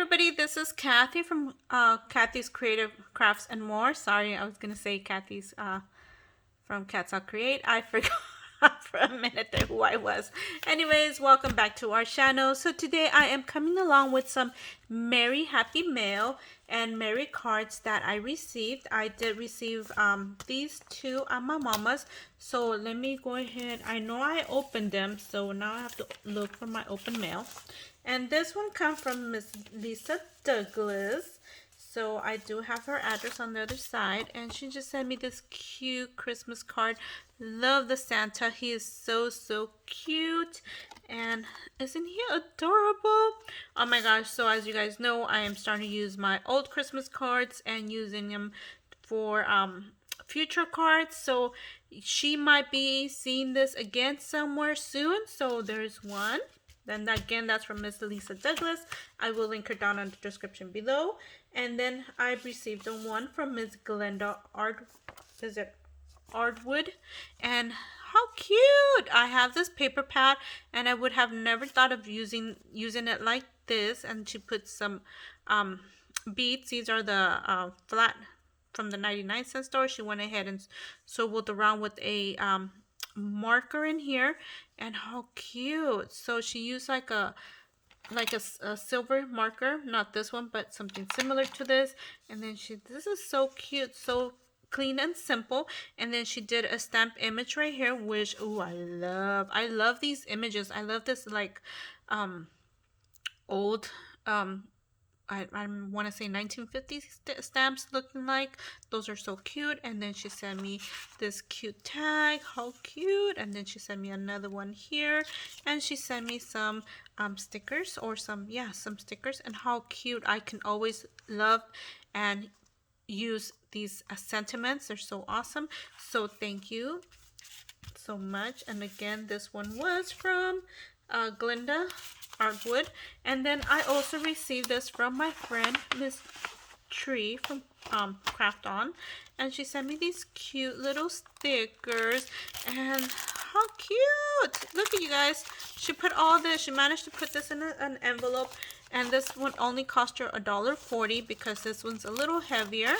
everybody, this is Kathy from Kathy's Creative Crafts and More. Sorry, I was gonna say Kathy's from Cats I'll Create. I forgot for a minute there who I was. Anyways, welcome back to our channel. So today I am coming along with some Merry Happy Mail and Merry cards that I received. I did receive these two on my mama's. So let me go ahead. I know I opened them, so now I have to look for my open mail. And this one comes from Miss Lisa Douglas. So I do have her address on the other side, and she just sent me this cute Christmas card. Love the Santa. He is so cute, and isn't he adorable? Oh my gosh. So as you guys know, I am starting to use my old Christmas cards and using them for future cards. So she might be seeing this again somewhere soon. So there's one. Then again, that's from Miss Lisa Douglas. I will link her down in the description below. And then I received one from Miss Glenda Ardwood. And how cute! I have this paper pad, and I would have never thought of using it like this. And she put some beads. These are the flat from the 99-cent store. She went ahead and swiveled around with a marker in here, and how cute. So she used like a silver marker, not this one but something similar to this, and then this is so cute, so clean and simple. And then she did a stamp image right here, which I love these images. I love this like old I want to say 1950s stamps looking like. Those are so cute. And then she sent me this cute tag. How cute. And then she sent me another one here. And she sent me some stickers, or some stickers. And how cute. I can always love and use these sentiments. They're so awesome. So thank you so much. And again, this one was from Glenda Ardwood. And then I also received this from my friend Miss Tree from Craft On, and she sent me these cute little stickers. And how cute! Look at you guys. She put all this. She managed to put this in an envelope, and this one only cost her $1.40 because this one's a little heavier.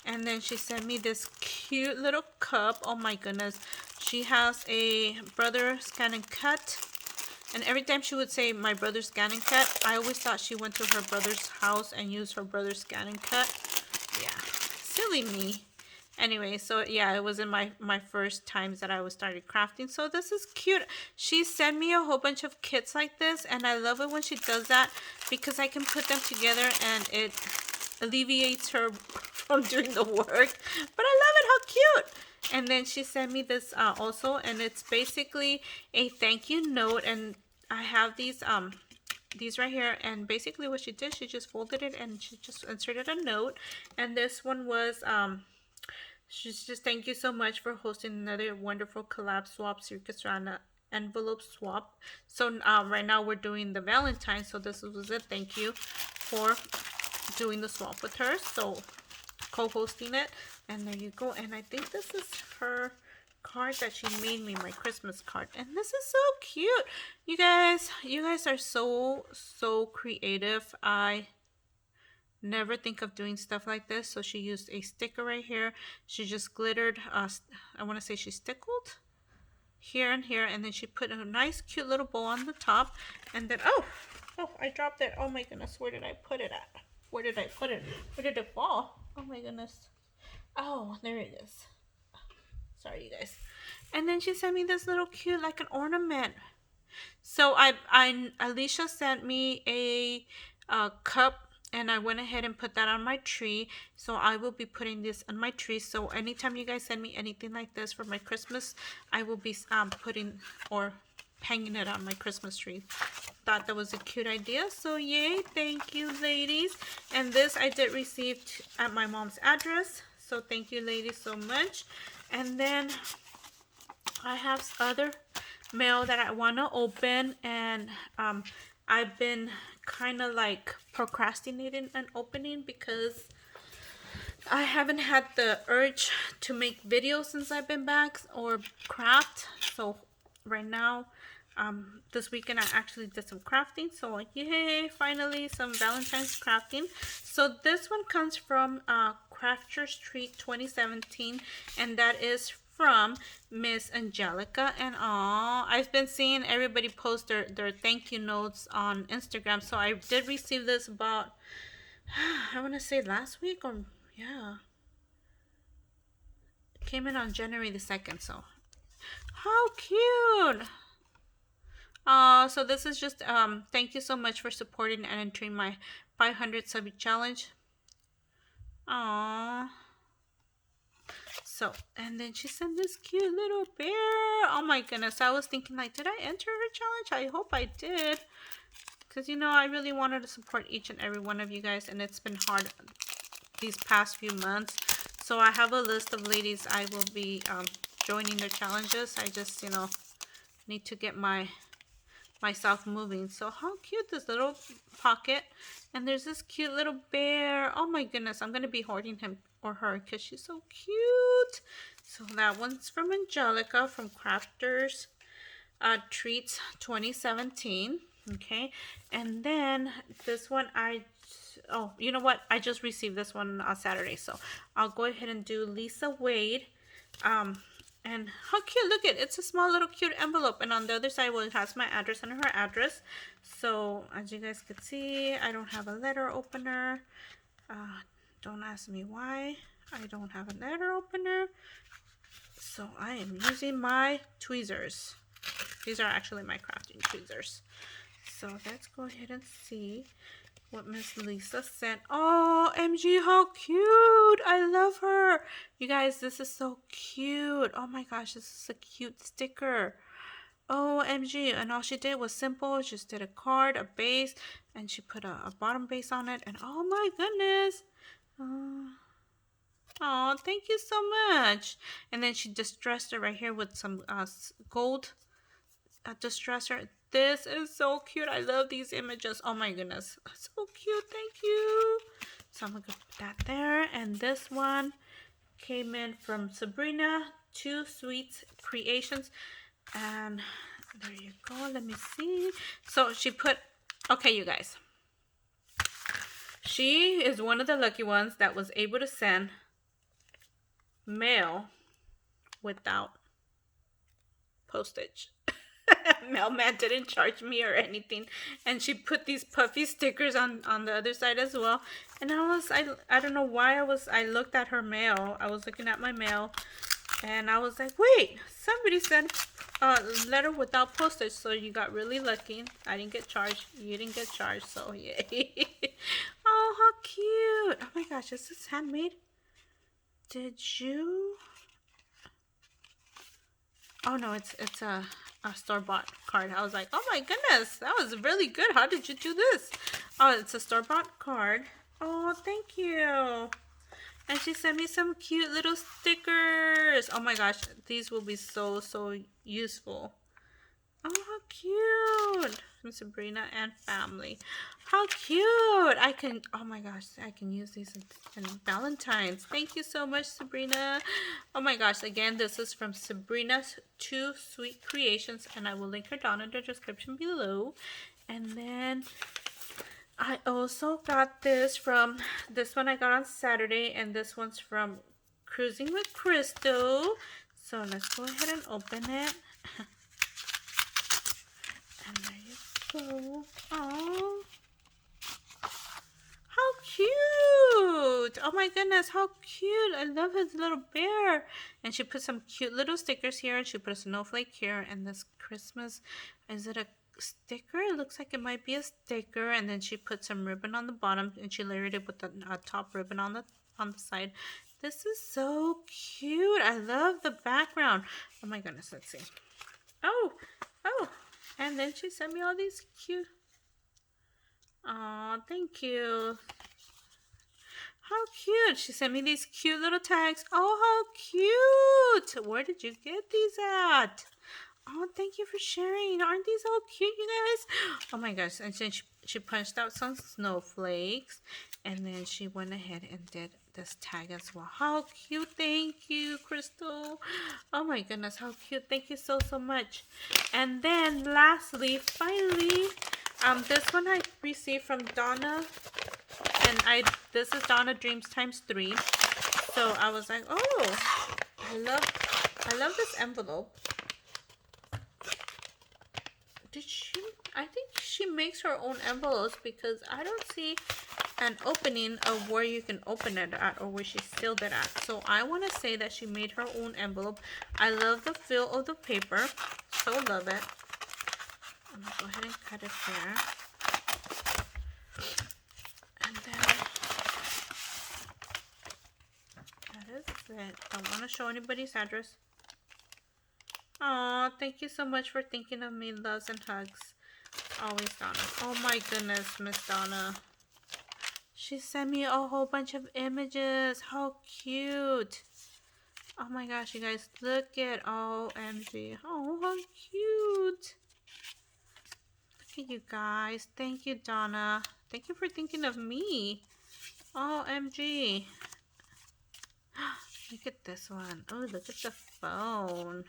And then she sent me this cute little cup. Oh my goodness. She has a brother scan and cut. And every time she would say my brother's scan and cut, I always thought she went to her brother's house and used her brother's scan and cut. Yeah, silly me. Anyway, so yeah, it was in my first times that I was started crafting. So this is cute. She sent me a whole bunch of kits like this, and I love it when she does that because I can put them together and it alleviates her from doing the work. But I love it. How cute. And then she sent me this also, and it's basically a thank you note. And I have these right here, and basically what she did, she just folded it and she just inserted a note. And this one was she's just, thank you so much for hosting another wonderful collab swap circus around envelope swap. So right now we're doing the Valentine, so this was it. Thank you for doing the swap with her, so co-hosting it. And there you go. And I think this is her card that she made me, my Christmas card. And this is so cute. You guys are so creative. I never think of doing stuff like this. So she used a sticker right here. She just glittered, I want to say she stickled here and here, and then she put a nice cute little bow on the top. And then oh, I dropped it. Oh my goodness, where did I put it at? Where did I put it? Where did it fall? Oh my goodness. Oh, there it is. Sorry, you guys. And then she sent me this little cute, like an ornament. So Alicia sent me a cup, and I went ahead and put that on my tree. So I will be putting this on my tree. So anytime you guys send me anything like this for my Christmas, I will be putting or hanging it on my Christmas tree. Thought that was a cute idea, so yay, thank you ladies. And this I did receive at my mom's address, so thank you ladies so much. And then I have other mail that I want to open, and I've been kind of like procrastinating an opening because I haven't had the urge to make videos since I've been back or craft. So right now this weekend I actually did some crafting, so yay, finally some Valentine's crafting. So this one comes from Crafter's Treat 2017, and that is from Miss Angelica. And I've been seeing everybody post their thank you notes on Instagram, so I did receive this about I want to say last week, or yeah, it came in on January the 2nd. So how cute. So this is just thank you so much for supporting and entering my 500 sub challenge. Aww. So, and then she sent this cute little bear. Oh my goodness, I was thinking like, did I enter her challenge? I hope I did, because you know I really wanted to support each and every one of you guys, and it's been hard these past few months. So I have a list of ladies I will be joining their challenges. I just, you know, need to get myself moving. So how cute, this little pocket, and there's this cute little bear. Oh my goodness, I'm gonna be hoarding him or her because she's so cute. So that one's from Angelica from Crafters Treats 2017. Okay, and then this one oh, you know what, I just received this one on Saturday, so I'll go ahead and do Lisa Wade. And how cute, look at it, it's a small little cute envelope, and on the other side, well, it has my address and her address. So as you guys can see, I don't have a letter opener. Don't ask me why I don't have a letter opener. So I am using my tweezers. These are actually my crafting tweezers. So let's go ahead and see what Miss Lisa sent. Oh, MG, how cute. I love her. You guys, this is so cute. Oh my gosh, this is a cute sticker. Oh, MG. And all she did was simple. She just did a card, a base, and she put a bottom base on it. And oh my goodness. Oh, thank you so much. And then she distressed it right here with some gold distresser. This is so cute. I love these images. Oh my goodness, so cute. Thank you. So I'm gonna put that there. And this one came in from Sabrina, Two Sweets Creations. And there you go. Let me see. So she put, okay, you guys, she is one of the lucky ones that was able to send mail without postage. Mailman didn't charge me or anything, and she put these puffy stickers on the other side as well. And I don't know why I looked at her mail. I was looking at my mail, and I was like, wait, somebody sent a letter without postage. So you got really lucky. I didn't get charged, you didn't get charged, so yay. Oh, how cute. Oh my gosh, is this handmade? Did you? Oh no, it's a store-bought card. I was like, oh my goodness, that was really good. How did you do this? Oh, it's a store-bought card. Oh, thank you. And she sent me some cute little stickers. Oh my gosh, these will be so useful. Oh, how cute. From Sabrina and family. How cute. I can, oh my gosh, I can use these in Valentine's. Thank you so much, Sabrina. Oh my gosh, again, this is from Sabrina's Two Sweet Creations, and I will link her down in the description below. And then I also got this one I got on Saturday, and this one's from Cruising with Crystal. So let's go ahead and open it. And there you go. Oh, how cute. Oh my goodness, how cute. I love his little bear. And she put some cute little stickers here, and she put a snowflake here, and this Christmas, is it a sticker? It looks like it might be a sticker. And then she put some ribbon on the bottom, and she layered it with the top ribbon on the side. This is so cute. I love the background. Oh my goodness, let's see. Oh, and then she sent me all these cute. Oh, thank you. How cute. She sent me these cute little tags. Oh, how cute. Where did you get these at? Oh, thank you for sharing. Aren't these all cute, you guys? Oh my gosh. And then she punched out some snowflakes. And then she went ahead and did this tag as well. How cute. Thank you, Crystal. Oh my goodness, how cute. Thank you so much. And then lastly, finally, this one I received from Donna, and this is Donna Dreams times 3. So I was like, oh, I love this envelope. I think she makes her own envelopes, because I don't see an opening of where you can open it at or where she sealed it at. So I want to say that she made her own envelope. I love the feel of the paper. So love it. I'm going to go ahead and cut it here. And then that is it. Don't want to show anybody's address. Aw, thank you so much for thinking of me. Loves and hugs. Always, Donna. Oh my goodness, Miss Donna. She sent me a whole bunch of images. How cute. Oh my gosh, you guys. Look at OMG. Oh, how cute. Look at you guys. Thank you, Donna. Thank you for thinking of me. OMG. Look at this one. Oh, look at the phone.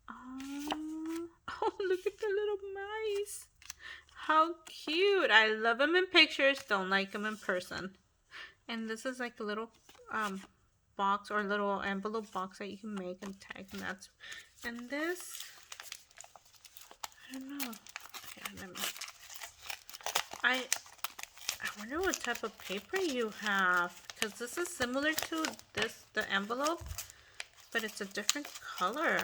Oh, look at the little mice. How cute. I love them in pictures, don't like them in person. And this is like a little box or little envelope box that you can make and tag nuts. And this, I don't know. Yeah, I wonder what type of paper you have, because this is similar to the envelope, but it's a different color.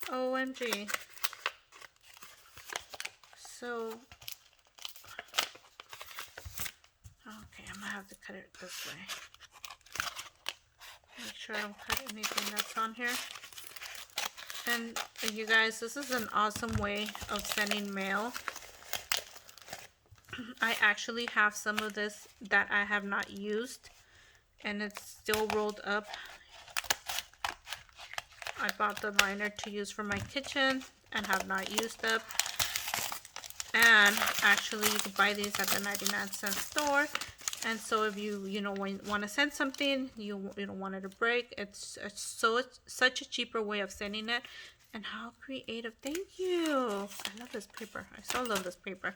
OMG. So, okay, I'm gonna have to cut it this way. Make sure I don't cut anything that's on here. And you guys, this is an awesome way of sending mail. I actually have some of this that I have not used, and it's still rolled up. I bought the liner to use for my kitchen and have not used up. And actually, you can buy these at the 99-cent store. And so if you want to send something, you don't want it to break, it's such a cheaper way of sending it. And how creative. Thank you. I love this paper. I so love this paper.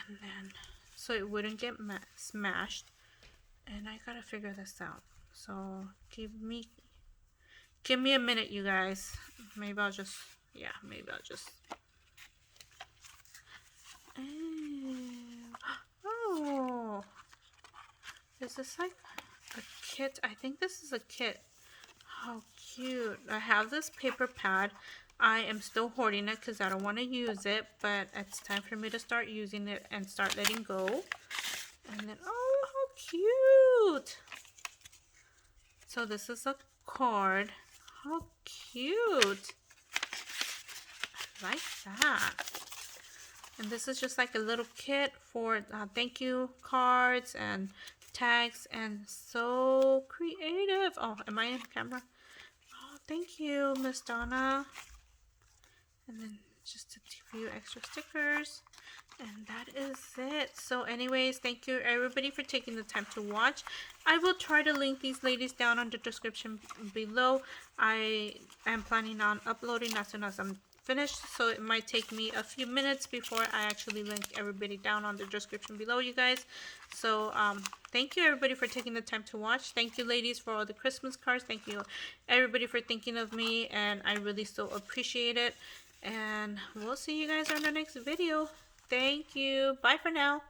And then, so it wouldn't get smashed. And I gotta figure this out. So give me a minute, you guys. Maybe I'll just. Oh, is this like a kit? I think this is a kit. How cute. I have this paper pad. I am still hoarding it because I don't want to use it, but it's time for me to start using it and start letting go. And then, oh, how cute. So this is a card. How cute. I like that. And this is just like a little kit for thank you cards and tags, and so creative. Oh, am I in camera? Oh, thank you, Miss Donna. And then just a few extra stickers. And that is it. So anyways, thank you everybody for taking the time to watch. I will try to link these ladies down on the description below. I am planning on uploading as soon as I'm finished, so it might take me a few minutes before I actually link everybody down on the description below, you guys. So thank you everybody for taking the time to watch. Thank you ladies for all the Christmas cards. Thank you everybody for thinking of me, and I really so appreciate it. And we'll see you guys on the next video. Thank you. Bye for now.